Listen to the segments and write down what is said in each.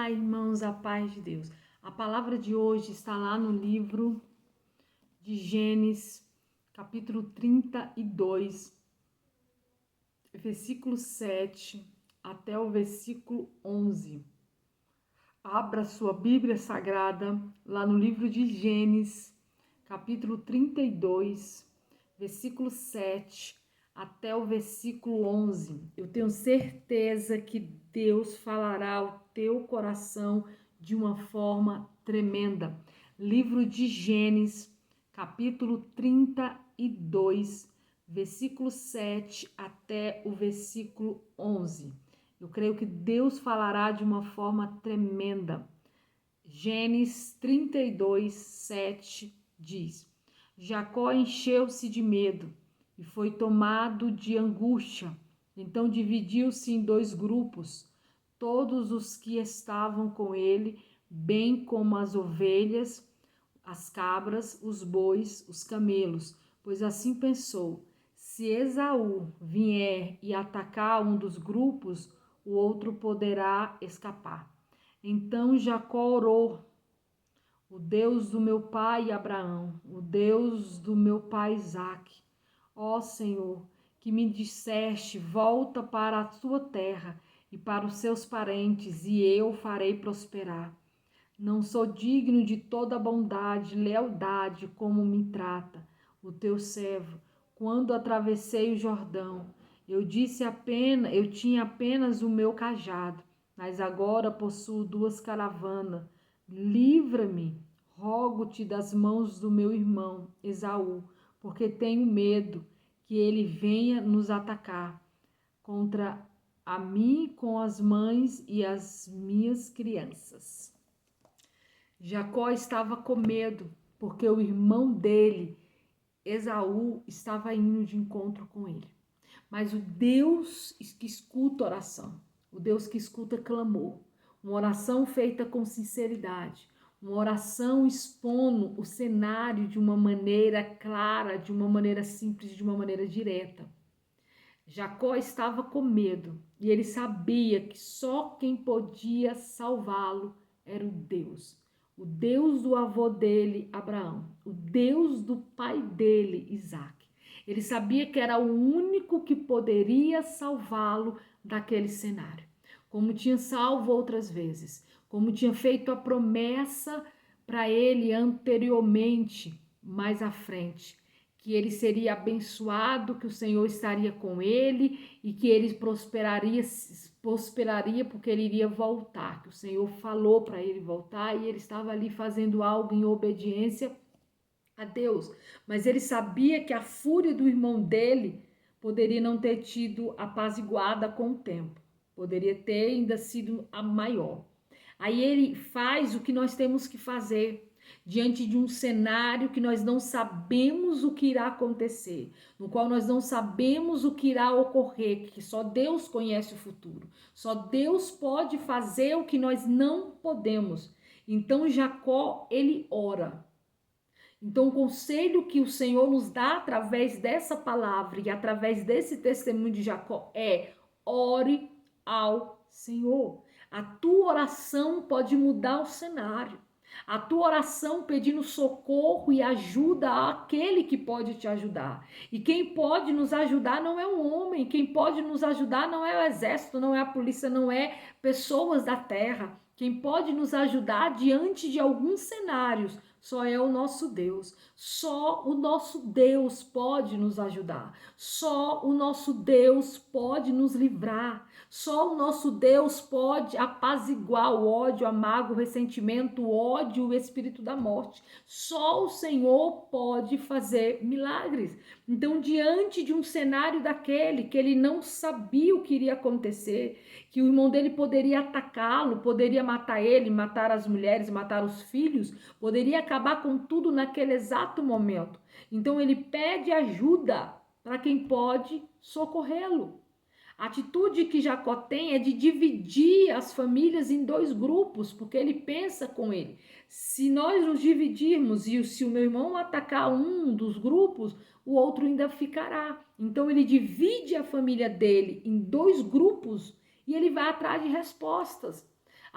Olá, irmãos, a paz de Deus. A palavra de hoje está lá no livro de Gênesis, capítulo 32, versículo 7 até o versículo 11. Abra sua Bíblia Sagrada lá no livro de Gênesis, capítulo 32, versículo 7 até o versículo 11. Eu tenho certeza que Deus falará ao teu coração de uma forma tremenda. Livro de Gênesis, capítulo 32, versículo 7 até o versículo 11. Eu creio que Deus falará de uma forma tremenda. Gênesis 32, 7 diz: Jacó encheu-se de medo e foi tomado de angústia. Então dividiu-se em dois grupos, todos os que estavam com ele, bem como as ovelhas, as cabras, os bois, os camelos, pois assim pensou: se Esaú vier e atacar um dos grupos, o outro poderá escapar. Então Jacó orou: o Deus do meu pai Abraão, o Deus do meu pai Isaque, ó Senhor, que me disseste: volta para a tua terra e para os seus parentes, e eu farei prosperar. Não sou digno de toda bondade e lealdade como me trata o teu servo. Quando atravessei o Jordão, eu tinha apenas o meu cajado, mas agora possuo duas caravanas. Livra-me, rogo-te, das mãos do meu irmão Esaú, porque tenho medo que ele venha nos atacar contra a mim com as mães e as minhas crianças. Jacó estava com medo, porque o irmão dele, Esaú, estava indo de encontro com ele. Mas o Deus que escuta oração, o Deus que escuta clamor, uma oração feita com sinceridade, uma oração expondo o cenário de uma maneira clara, de uma maneira simples, de uma maneira direta. Jacó estava com medo e ele sabia que só quem podia salvá-lo era o Deus do avô dele, Abraão, o Deus do pai dele, Isaque. Ele sabia que era o único que poderia salvá-lo daquele cenário, como tinha salvo outras vezes, como tinha feito a promessa para ele anteriormente, mais à frente, que ele seria abençoado, que o Senhor estaria com ele e que ele prosperaria porque ele iria voltar, que o Senhor falou para ele voltar e ele estava ali fazendo algo em obediência a Deus. Mas ele sabia que a fúria do irmão dele poderia não ter tido apaziguada com o tempo, poderia ter ainda sido a maior. Aí ele faz o que nós temos que fazer diante de um cenário que nós não sabemos o que irá acontecer, no qual nós não sabemos o que irá ocorrer, que só Deus conhece o futuro, só Deus pode fazer o que nós não podemos. Então Jacó, ele ora. Então o conselho que o Senhor nos dá através dessa palavra e através desse testemunho de Jacó é: ore ao Senhor. A tua oração pode mudar o cenário. A tua oração pedindo socorro e ajuda àquele que pode te ajudar. E quem pode nos ajudar não é um homem, quem pode nos ajudar não é o exército, não é a polícia, não é pessoas da terra. Quem pode nos ajudar diante de alguns cenários só é o nosso Deus. Só o nosso Deus pode nos ajudar. Só o nosso Deus pode nos livrar. Só o nosso Deus pode apaziguar o ódio, a mágoa, o ressentimento, o ódio, o espírito da morte. Só o Senhor pode fazer milagres. Então, diante de um cenário daquele que ele não sabia o que iria acontecer, que o irmão dele poderia atacá-lo, poderia matar ele, matar as mulheres, matar os filhos, poderia acabar com tudo naquele exato momento. Então, ele pede ajuda para quem pode socorrê-lo. A atitude que Jacó tem é de dividir as famílias em dois grupos, porque ele pensa com ele: se nós nos dividirmos e se o meu irmão atacar um dos grupos, o outro ainda ficará. Então ele divide a família dele em dois grupos e ele vai atrás de respostas.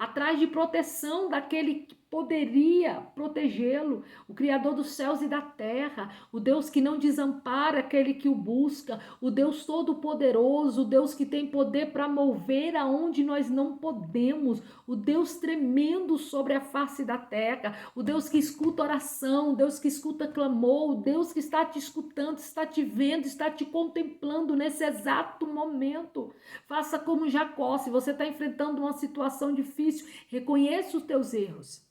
atrás de proteção daquele que poderia protegê-lo, o Criador dos céus e da terra, o Deus que não desampara aquele que o busca, o Deus todo-poderoso, o Deus que tem poder para mover aonde nós não podemos, o Deus tremendo sobre a face da terra, o Deus que escuta oração, o Deus que escuta clamor, o Deus que está te escutando, está te vendo, está te contemplando nesse exato momento. Faça como Jacó, se você está enfrentando uma situação difícil, reconheça os teus erros.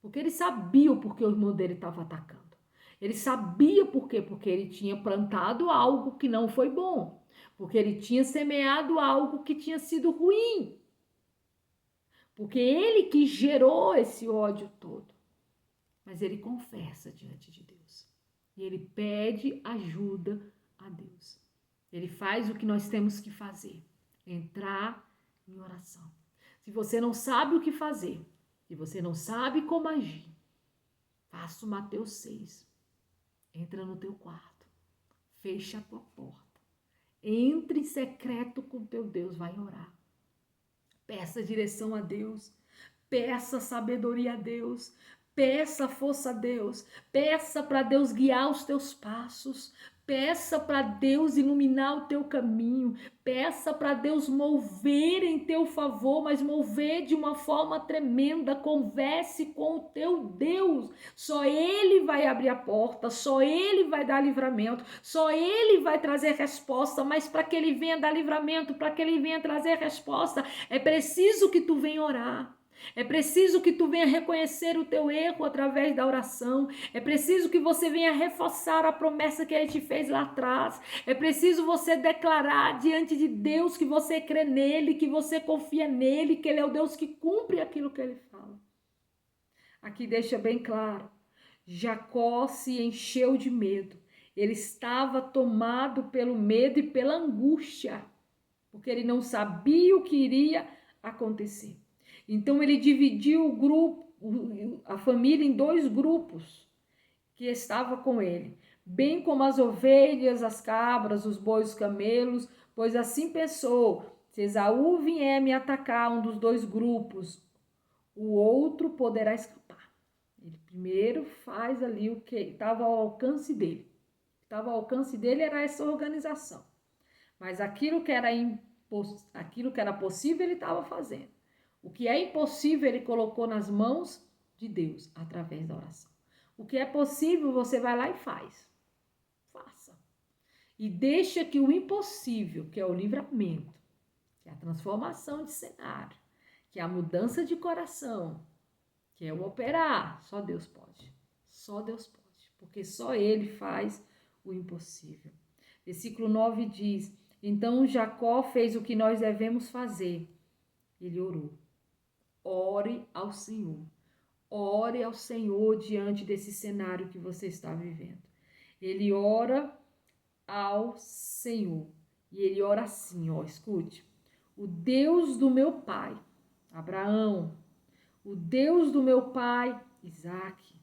Porque ele sabia o porquê o irmão dele estava atacando. Ele sabia por quê? Porque ele tinha plantado algo que não foi bom. Porque ele tinha semeado algo que tinha sido ruim. Porque ele que gerou esse ódio todo. Mas ele confessa diante de Deus. E ele pede ajuda a Deus. Ele faz o que nós temos que fazer. Entrar em oração. Se você não sabe o que fazer, se você não sabe como agir, faça o Mateus 6. Entra no teu quarto. Fecha a tua porta. Entre em secreto com teu Deus. Vai orar. Peça direção a Deus. Peça sabedoria a Deus. Peça força a Deus. Peça para Deus guiar os teus passos. Peça para Deus iluminar o teu caminho. Peça para Deus mover em teu favor, mas mover de uma forma tremenda. Converse com o teu Deus. Só Ele vai abrir a porta, só Ele vai dar livramento, só Ele vai trazer resposta. Mas para que Ele venha dar livramento, para que Ele venha trazer resposta, é preciso que tu venha orar. É preciso que tu venha reconhecer o teu erro através da oração. É preciso que você venha reforçar a promessa que Ele te fez lá atrás. É preciso você declarar diante de Deus que você crê nele, que você confia nele, que Ele é o Deus que cumpre aquilo que Ele fala. Aqui deixa bem claro. Jacó se encheu de medo. Ele estava tomado pelo medo e pela angústia, porque ele não sabia o que iria acontecer. Então ele dividiu o grupo, a família, em 2 grupos que estavam com ele, bem como as ovelhas, as cabras, os bois, os camelos, pois assim pensou: se Esaú vier me atacar um dos 2 grupos, o outro poderá escapar. Ele primeiro faz ali o que estava ao alcance dele. O que estava ao alcance dele era essa organização. Mas aquilo que era possível, ele estava fazendo. O que é impossível, ele colocou nas mãos de Deus, através da oração. O que é possível, você vai lá e faz. Faça. E deixa que o impossível, que é o livramento, que é a transformação de cenário, que é a mudança de coração, que é o operar, só Deus pode. Só Deus pode. Porque só Ele faz o impossível. Versículo 9 diz: então Jacó fez o que nós devemos fazer. Ele orou. Ore ao Senhor. Ore ao Senhor diante desse cenário que você está vivendo. Ele ora ao Senhor. E ele ora assim, ó, escute. O Deus do meu pai, Abraão. O Deus do meu pai, Isaque.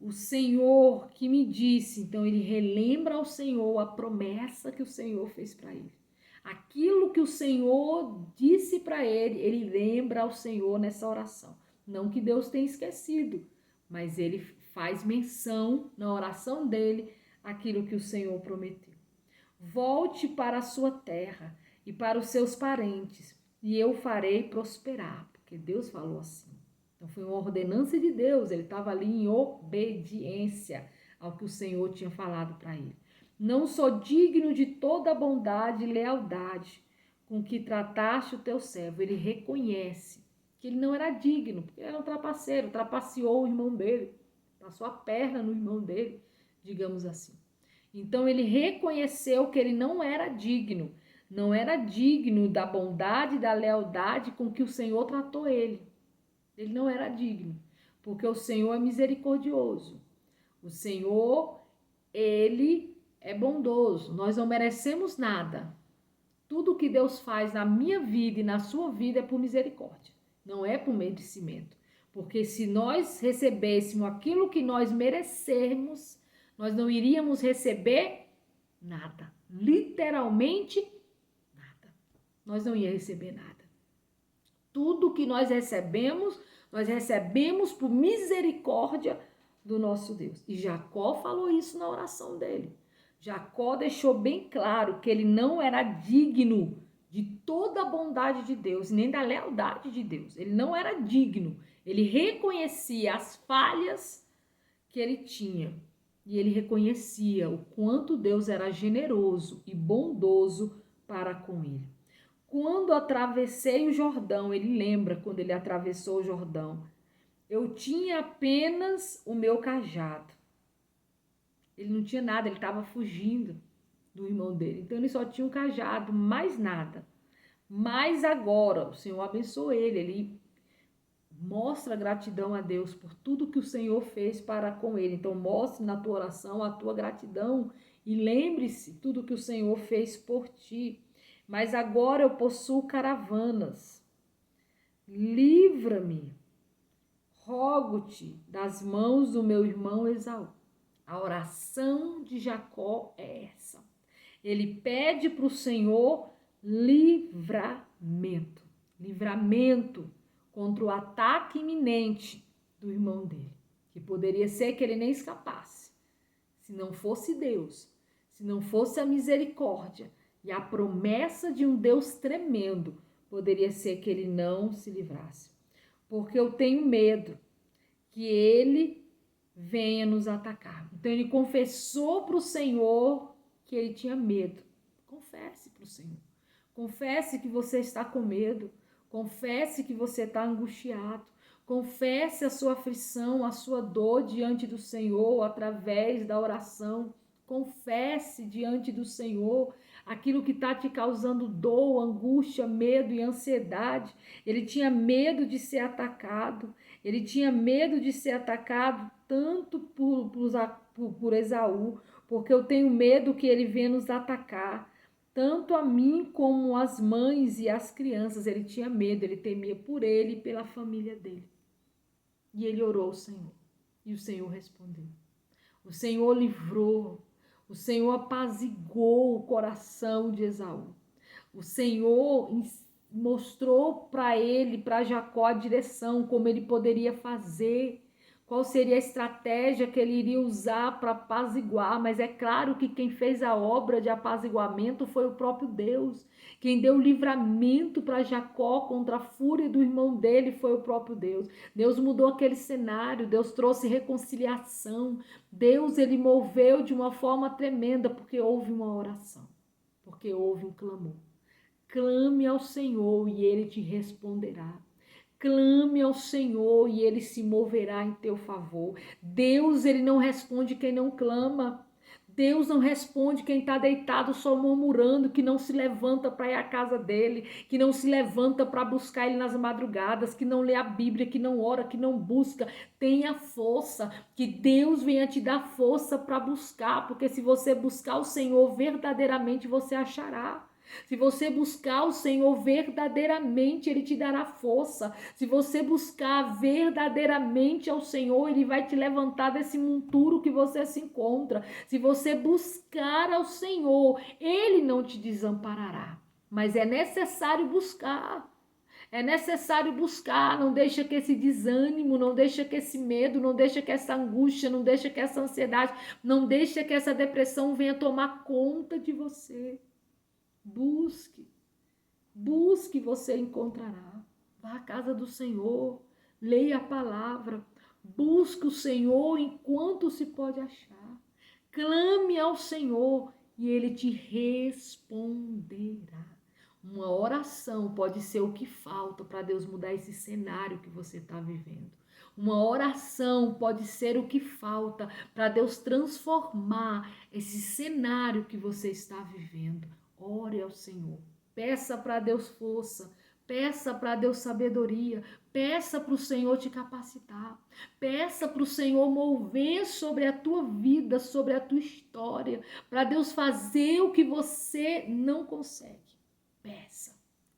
O Senhor que me disse. Então ele relembra ao Senhor a promessa que o Senhor fez para ele. Aquilo que o Senhor disse para ele, ele lembra ao Senhor nessa oração. Não que Deus tenha esquecido, mas ele faz menção na oração dele aquilo que o Senhor prometeu. Volte para a sua terra e para os seus parentes, e eu farei prosperar, porque Deus falou assim. Então foi uma ordenança de Deus, ele estava ali em obediência ao que o Senhor tinha falado para ele. Não sou digno de toda a bondade e lealdade com que trataste o teu servo. Ele reconhece que ele não era digno, porque ele era um trapaceiro, trapaceou o irmão dele, passou a perna no irmão dele, digamos assim. Então ele reconheceu que ele não era digno da bondade e da lealdade com que o Senhor tratou ele. Ele não era digno, porque o Senhor é misericordioso. O Senhor, ele é bondoso, nós não merecemos nada. Tudo que Deus faz na minha vida e na sua vida é por misericórdia, não é por merecimento. Porque se nós recebêssemos aquilo que nós merecemos, nós não iríamos receber nada. Literalmente nada. Nós não íamos receber nada. Tudo que nós recebemos por misericórdia do nosso Deus. E Jacó falou isso na oração dele. Jacó deixou bem claro que ele não era digno de toda a bondade de Deus, nem da lealdade de Deus. Ele não era digno. Ele reconhecia as falhas que ele tinha. E ele reconhecia o quanto Deus era generoso e bondoso para com ele. Quando atravessei o Jordão, ele lembra quando ele atravessou o Jordão, eu tinha apenas o meu cajado. Ele não tinha nada, ele estava fugindo do irmão dele. Então ele só tinha um cajado, mais nada. Mas agora o Senhor abençoou ele mostra gratidão a Deus por tudo que o Senhor fez para com ele. Então mostre na tua oração a tua gratidão e lembre-se tudo que o Senhor fez por ti. Mas agora eu possuo caravanas. Livra-me, rogo-te das mãos do meu irmão Esaú. A oração de Jacó é essa. Ele pede para o Senhor livramento. Livramento contra o ataque iminente do irmão dele. Que poderia ser que ele nem escapasse. Se não fosse Deus, se não fosse a misericórdia e a promessa de um Deus tremendo, poderia ser que ele não se livrasse. Porque eu tenho medo que ele venha nos atacar. Então ele confessou para o Senhor que ele tinha medo. Confesse para o Senhor. Confesse que você está com medo. Confesse que você está angustiado. Confesse a sua aflição, a sua dor diante do Senhor através da oração. Confesse diante do Senhor aquilo que está te causando dor, angústia, medo e ansiedade. Ele tinha medo de ser atacado. Ele tinha medo de ser atacado tanto por Esaú, porque eu tenho medo que ele venha nos atacar, tanto a mim como as mães e as crianças. Ele tinha medo, ele temia por ele e pela família dele. E ele orou ao Senhor, e o Senhor respondeu. O Senhor livrou, o Senhor apaziguou o coração de Esaú. O Senhor mostrou para ele, para Jacó, a direção, como ele poderia fazer, qual seria a estratégia que ele iria usar para apaziguar. Mas é claro que quem fez a obra de apaziguamento foi o próprio Deus. Quem deu livramento para Jacó contra a fúria do irmão dele foi o próprio Deus. Deus mudou aquele cenário, Deus trouxe reconciliação. Deus, ele moveu de uma forma tremenda, porque houve uma oração, porque houve um clamor. Clame ao Senhor e ele te responderá. Clame ao Senhor e ele se moverá em teu favor. Deus, ele não responde quem não clama. Deus não responde quem está deitado só murmurando, que não se levanta para ir à casa dele, que não se levanta para buscar ele nas madrugadas, que não lê a Bíblia, que não ora, que não busca. Tenha força, que Deus venha te dar força para buscar, porque se você buscar o Senhor verdadeiramente, você achará. Se você buscar o Senhor verdadeiramente, ele te dará força. Se você buscar verdadeiramente ao Senhor, ele vai te levantar desse monturo que você se encontra. Se você buscar ao Senhor, ele não te desamparará. Mas é necessário buscar. É necessário buscar, não deixa que esse desânimo, não deixa que esse medo, não deixa que essa angústia, não deixa que essa ansiedade, não deixa que essa depressão venha tomar conta de você. Busque, você encontrará. Vá à casa do Senhor, leia a palavra, busque o Senhor enquanto se pode achar. Clame ao Senhor e ele te responderá. Uma oração pode ser o que falta para Deus mudar esse cenário que você está vivendo. Uma oração pode ser o que falta para Deus transformar esse cenário que você está vivendo. Ore ao Senhor, peça para Deus força, peça para Deus sabedoria, peça para o Senhor te capacitar, peça para o Senhor mover sobre a tua vida, sobre a tua história, para Deus fazer o que você não consegue. Peça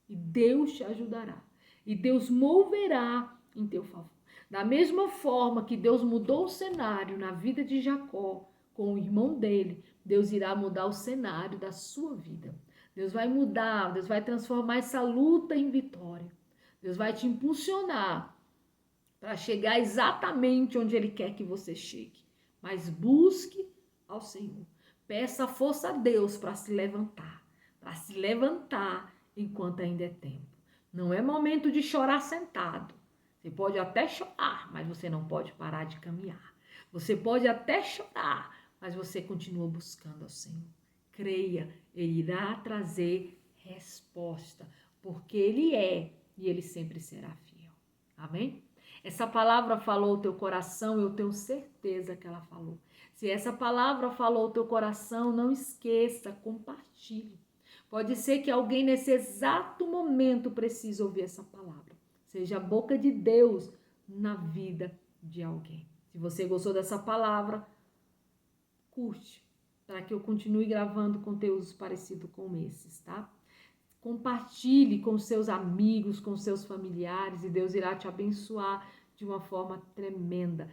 e Deus te ajudará e Deus moverá em teu favor. Da mesma forma que Deus mudou o cenário na vida de Jacó com o irmão dele, Deus irá mudar o cenário da sua vida. Deus vai mudar, Deus vai transformar essa luta em vitória. Deus vai te impulsionar para chegar exatamente onde Ele quer que você chegue. Mas busque ao Senhor. Peça força a Deus para se levantar. Para se levantar enquanto ainda é tempo. Não é momento de chorar sentado. Você pode até chorar, mas você não pode parar de caminhar. Você pode até chorar, mas você continua buscando ao Senhor. Creia, Ele irá trazer resposta, porque Ele é e Ele sempre será fiel. Amém? Essa palavra falou o teu coração, eu tenho certeza que ela falou. Se essa palavra falou o teu coração, não esqueça, compartilhe. Pode ser que alguém nesse exato momento precise ouvir essa palavra. Seja a boca de Deus na vida de alguém. Se você gostou dessa palavra, curte, para que eu continue gravando conteúdos parecidos com esses, tá? Compartilhe com seus amigos, com seus familiares, e Deus irá te abençoar de uma forma tremenda.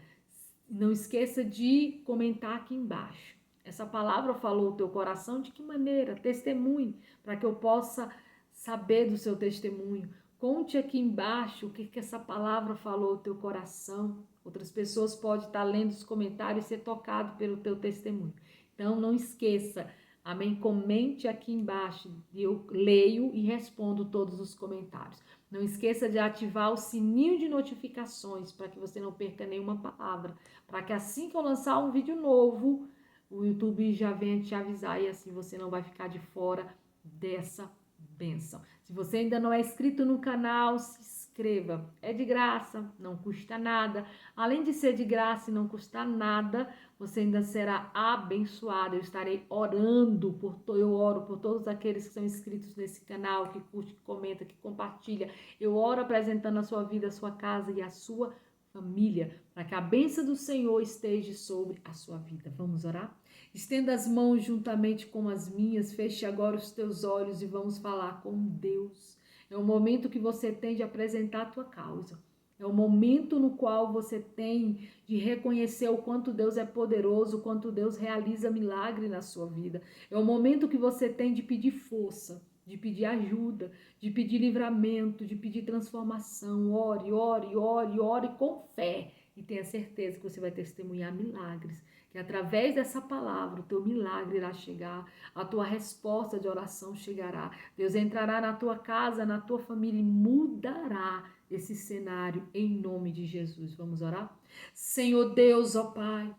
Não esqueça de comentar aqui embaixo. Essa palavra falou o teu coração de que maneira? Testemunhe, para que eu possa saber do seu testemunho. Conte aqui embaixo o que essa palavra falou o teu coração. Outras pessoas podem estar lendo os comentários e ser tocado pelo teu testemunho. Então, não esqueça, amém? Comente aqui embaixo, eu leio e respondo todos os comentários. Não esqueça de ativar o sininho de notificações para que você não perca nenhuma palavra, para que assim que eu lançar um vídeo novo, o YouTube já venha te avisar e assim você não vai ficar de fora dessa bênção. Se você ainda não é inscrito no canal, se inscreva. É de graça, não custa nada. Além de ser de graça e não custar nada, você ainda será abençoado. Eu estarei orando eu oro por todos aqueles que são inscritos nesse canal, que curte, que comenta, que compartilha. Eu oro apresentando a sua vida, a sua casa e a sua família, para que a bênção do Senhor esteja sobre a sua vida. Vamos orar? Estenda as mãos juntamente com as minhas, feche agora os teus olhos e vamos falar com Deus. É o momento que você tem de apresentar a tua causa. É o momento no qual você tem de reconhecer o quanto Deus é poderoso, o quanto Deus realiza milagre na sua vida. É o momento que você tem de pedir força, de pedir ajuda, de pedir livramento, de pedir transformação. Ore, ore, ore, ore com fé e tenha certeza que você vai testemunhar milagres. Que através dessa palavra o teu milagre irá chegar, a tua resposta de oração chegará. Deus entrará na tua casa, na tua família e mudará esse cenário em nome de Jesus. Vamos orar? Senhor Deus, ó Pai,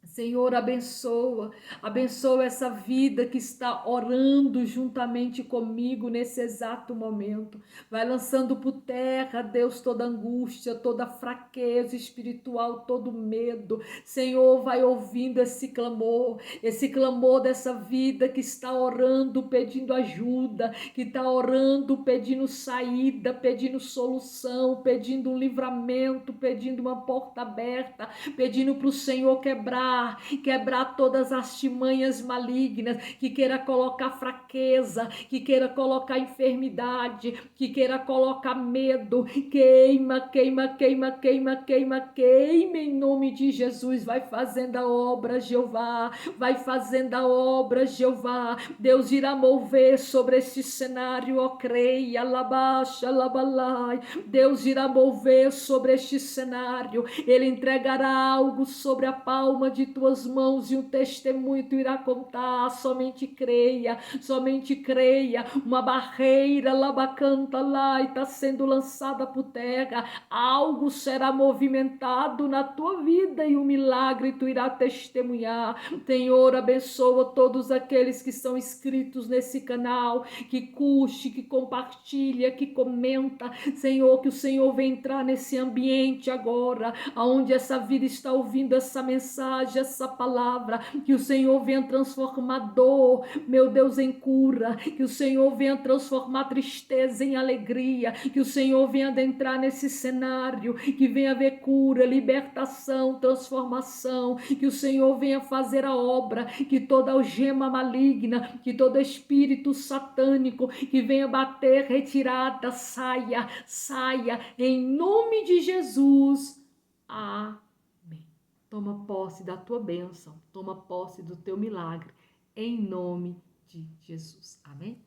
Senhor, abençoa essa vida que está orando juntamente comigo nesse exato momento. Vai lançando por terra, Deus, toda angústia, toda fraqueza espiritual, todo medo. Senhor, vai ouvindo esse clamor dessa vida que está orando, pedindo ajuda, que está orando, pedindo saída, pedindo solução, pedindo um livramento, pedindo uma porta aberta, pedindo para o Senhor quebrar todas as artimanhas malignas, que queira colocar fraqueza, que queira colocar enfermidade, que queira colocar medo. Queima, queima, queima, queima, queima, queima em nome de Jesus. Vai fazendo a obra, Jeová, vai fazendo a obra, Jeová. Deus irá mover sobre este cenário, ó creia, labaixa, labalai. Deus irá mover sobre este cenário, Ele entregará algo sobre a palma de tuas mãos e um testemunho tu irá contar. Somente creia, uma barreira labacanta lá e está sendo lançada por terra, algo será movimentado na tua vida e um milagre tu irá testemunhar. Senhor, abençoa todos aqueles que são inscritos nesse canal, que curte, que compartilha, que comenta. Senhor, que o Senhor venha entrar nesse ambiente agora, aonde essa vida está ouvindo essa mensagem, essa palavra, que o Senhor venha transformar dor, meu Deus, em cura, que o Senhor venha transformar tristeza em alegria, que o Senhor venha adentrar nesse cenário, que venha haver cura, libertação, transformação, que o Senhor venha fazer a obra, que toda algema maligna, que todo espírito satânico que venha bater, retirada, saia, em nome de Jesus. Amém. Toma posse da tua bênção, toma posse do teu milagre, em nome de Jesus. Amém?